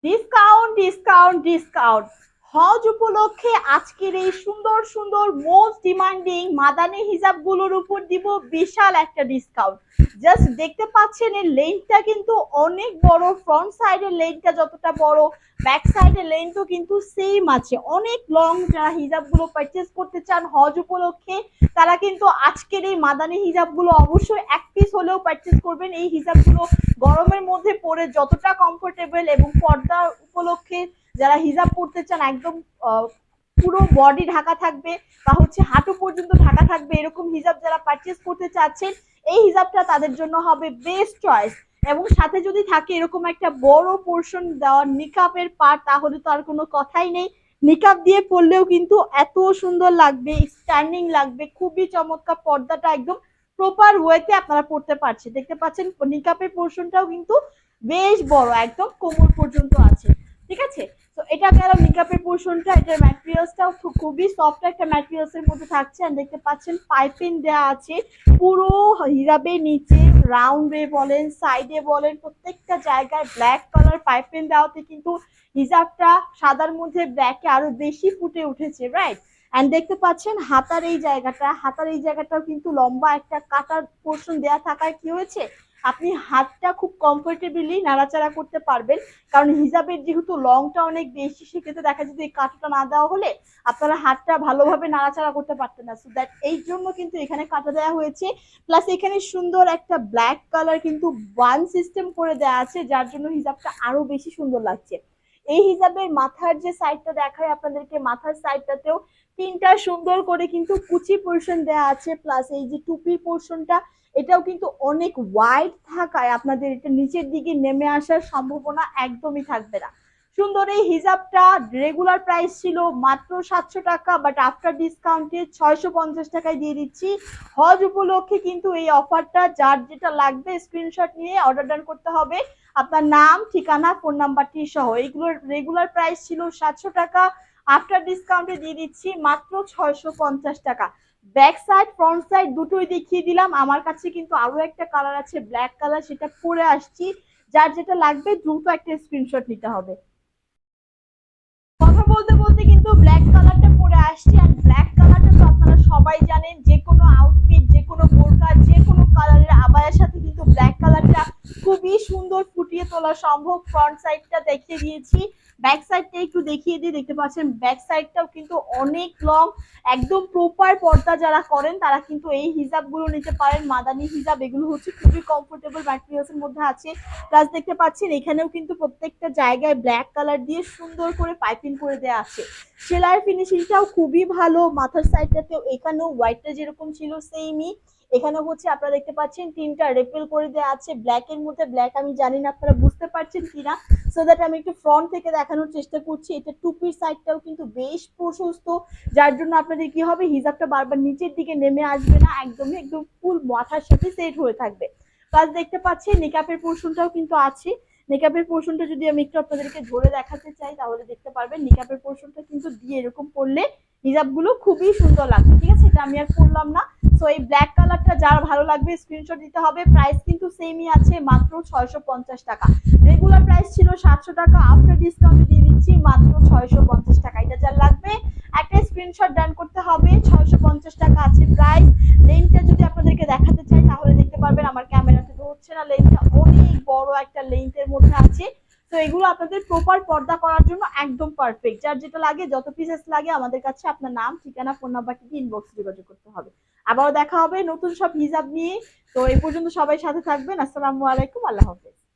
Discount discount discount হজ উপলক্ষে আজকের এই সুন্দর সুন্দর মোস্ট ডিমান্ডিং মাদানী হিজাবগুলোর উপর দিব বিশাল একটা ডিসকাউন্ট। জাস্ট দেখতে পাচ্ছেন এর লেন্থটা কিন্তু অনেক বড়, ফ্রন্ট সাইডের লেন্থটা যতটা বড়, ব্যাক সাইডের লেন্থও কিন্তু সেম আছে, অনেক লং। যারা হিজাবগুলো পারচেজ করতে চান হজ উপলক্ষে তারা কিন্তু আজকের এই মাদানী হিজাবগুলো অবশ্যই এক পিস হলেও পারচেজ করবেন। এই হিজাবগুলো গরমের মধ্যে পরে যতটা কমফোর্টেবল এবং পর্দা উপলক্ষে যারা হিজাব পরতে চান একদম পুরো বডি ঢাকা থাকবে বা হচ্ছে হাঁটু পর্যন্ত ঢাকা থাকবে এরকম হিজাব যারা পারচেজ করতে চাচ্ছেন এই হিজাবটা তাদের জন্য হবে বেস্ট চয়েস। এবং সাথে যদি থাকে এরকম একটা বড় পোর্শন দেওয়া নিকাবের পার্ট তাহলে তো আর কোনো কথাই নেই। নিকাব দিয়ে পরলেও কিন্তু এত সুন্দর লাগবে, স্ট্যান্ডিং লাগবে, খুবই চমৎকার। পর্দাটা একদম প্রপার ওয়েতে আপনারা পড়তে পারছেন। দেখতে পাচ্ছেন নিকাবের পোর্শনটাও কিন্তু বেশ বড়, একদম কোমর পর্যন্ত আছে। ঠিক আছে, তো এটা গেল নিকাবের পোর্শনটা। এটার ম্যাটেরিয়ালসটাও খুবই সফট একটা ম্যাটেরিয়ালস এর মধ্যে থাকছে। আর দেখতে পাচ্ছেন পাইপিং দেওয়া আছে পুরো হিজাবের নিচে, রাউন্ডে বলেন সাইডে বলেন প্রত্যেকটা জায়গায় ব্ল্যাক কালার পাইপিং দেওয়াতে কিন্তু হিজাবটা সাদার মধ্যে ব্ল্যাকে আরো বেশি ফুটে উঠেছে, রাইট। এন্ড দেখতে পাচ্ছেন হাতার এই জায়গাটা, হাতার এই জায়গাটাও কিন্তু লম্বা একটা কাটার পোর্শন দেয়া থাকায় কি হয়েছে আপনি হাতটা খুব কমফোর্টেবলি নাড়াচাড়া করতে পারবেন। কারণ হিজাবের যেহেতু লংটা অনেক বেশি সেক্ষেত্রে দেখা যেত এই কাঁটাটা না দেওয়া হলে আপনারা হাতটা ভালোভাবে নাড়াচাড়া করতে পারতেন না। সো দ্যাট এই জন্য কিন্তু এখানে কাটা দেওয়া হয়েছে। প্লাস এখানে সুন্দর একটা ব্ল্যাক কালার কিন্তু ওয়ান সিস্টেম করে দেওয়া আছে যার জন্য হিজাবটা আরো বেশি সুন্দর লাগছে। এই হিজাবের মাথার যে সাইডটা দেখায় আপনাদেরকে, মাথার সাইডটাতেও তিনটা সুন্দর করে কিন্তু কুচি পোর্শন দেওয়া আছে। প্লাস এই যে টুপির পোর্শনটা এটাও কিন্তু অনেক ওয়াইড থাকায় আপনাদের এটা নিচের দিকে নেমে আসার সম্ভাবনা একদমই থাকবে না। সুন্দর এই হিজাবটা রেগুলার প্রাইস ছিল মাত্র 700 টাকা, বাট আফটার ডিসকাউন্টে 650 টাকায় দিয়ে দিচ্ছি। হজ উপলক্ষে কিন্তু এই অফারটা, যার যেটা লাগবে স্ক্রিনশট নিয়ে অর্ডার ডান করতে হবে, আপনার নাম ঠিকানা ফোন নাম্বারটি সহ। এইগুলোর রেগুলার প্রাইস ছিল 700 টাকা, আফটার ডিসকাউন্টে দিয়ে দিচ্ছি মাত্র 650 টাকা। ব্যাক সাইড ফ্রন্ট সাইড দুটোই দেখিয়ে দিলাম। আমার কাছে কিন্তু আরো একটা কালার আছে ব্ল্যাক কালার, সেটা পরে আসছি। যার যেটা লাগবে দ্রুত একটা স্ক্রিনশট নিতে হবে। কথা বলতে বলতে কিন্তু ব্ল্যাক কালারটা পরে আসছি। আর ব্ল্যাক কালারটা তো আপনারা সবাই জানেন, যে কোনো আউটফিট, যে কোনো বোরকা, যে কোনো কালারের আবায়ের সাথে কিন্তু ব্ল্যাক কালারটা খুবই সুন্দর ফুটিয়ে তোলা সম্ভব। ফ্রন্ট সাইডটা দেখিয়ে দিয়েছি, ব্যাক সাইডটা একটু দেখিয়ে দিয়ে। দেখতে পাচ্ছেন ব্যাক সাইডটাও কিন্তু অনেক লং, একদম প্রপার পর্দা যারা করেন তারা কিন্তু এই হিজাবগুলো নিতে পারেন। মাদানী হিজাব এগুলো হচ্ছে খুবই কমফোর্টেবল ম্যাটেরিয়ালস এর মধ্যে আছে। প্লাস দেখতে পাচ্ছেন এখানেও কিন্তু প্রত্যেকটা জায়গায় ব্ল্যাক কালার দিয়ে সুন্দর করে পাইপিং করে দেওয়া আছে। সেলাইয়ের ফিনিশিংটাও খুবই ভালো। মাথার সাইডটাতেও এখানেও হোয়াইটটা যেরকম ছিল সেমই, এখানে হচ্ছে আপনারা দেখতে পাচ্ছেন তিনটা রেপেল করে দেওয়া আছে ব্ল্যাক এর মধ্যে। ব্ল্যাক আমি জানি না আপনারা বুঝতে পারছেন কিনা, সো দ্যাট আমি একটু ফ্রন্ট থেকে দেখানোর চেষ্টা করছি। এটা টুপির সাইডটাও কিন্তু বেশ প্রশস্ত, যার জন্য আপনাদের কি হবে হিজাবটা বারবার নিচের দিকে নেমে আসবে না, একদমই একদম ফুল মাথার সাথে সেট হয়ে থাকবে। প্লাস দেখতে পাচ্ছি নিকাপের পোর্শনটাও কিন্তু আছে। নিকাপের পোর্শনটা যদি আমি একটু আপনাদেরকে ধরে দেখাতে চাই তাহলে দেখতে পারবেন নিকাপের পোর্শনটা কিন্তু দিয়ে এরকম পরলে হিজাবগুলো খুবই সুন্দর লাগবে। ঠিক আছে, এটা আমি আর পরলাম না। সো এই ব্ল্যাক কালারটা যার ভালো লাগবে স্ক্রিনশট দিতে হবে। প্রাইস কিন্তু সেমই আছে, মাত্র 650 টাকা। রেগুলার প্রাইস ছিল 700 টাকা, আফটার ডিসকাউন্ট দিয়ে দিচ্ছি মাত্র 650 টাকা। এটা যার লাগবে একটা স্ক্রিনশট ডান করতে হবে। 650 টাকা আছে প্রাইস। লেন্থটা যদি আপনাদেরকে দেখাতে চাই তাহলে দেখতে পারবেন আমার ক্যামেরাতে তো হচ্ছে না, লেন্থটা অনেক বড় একটা লেন্থের মধ্যে আছে। তো এগুলো আপনাদের প্রপার পর্দা করার জন্য একদম পারফেক্ট। যার যেটা লাগে, যত পিসেস লাগে আমাদের কাছে আপনার নাম ঠিকানা ফোন নাম্বারটি দিয়ে ইনবক্সে যোগাযোগ করতে হবে। আবারও দেখা হবে নতুন সব হিজাব নিয়ে। তো এই পর্যন্ত সবাই সাথে থাকবেন। আসসালামু আলাইকুম, আল্লাহ হাফেজ।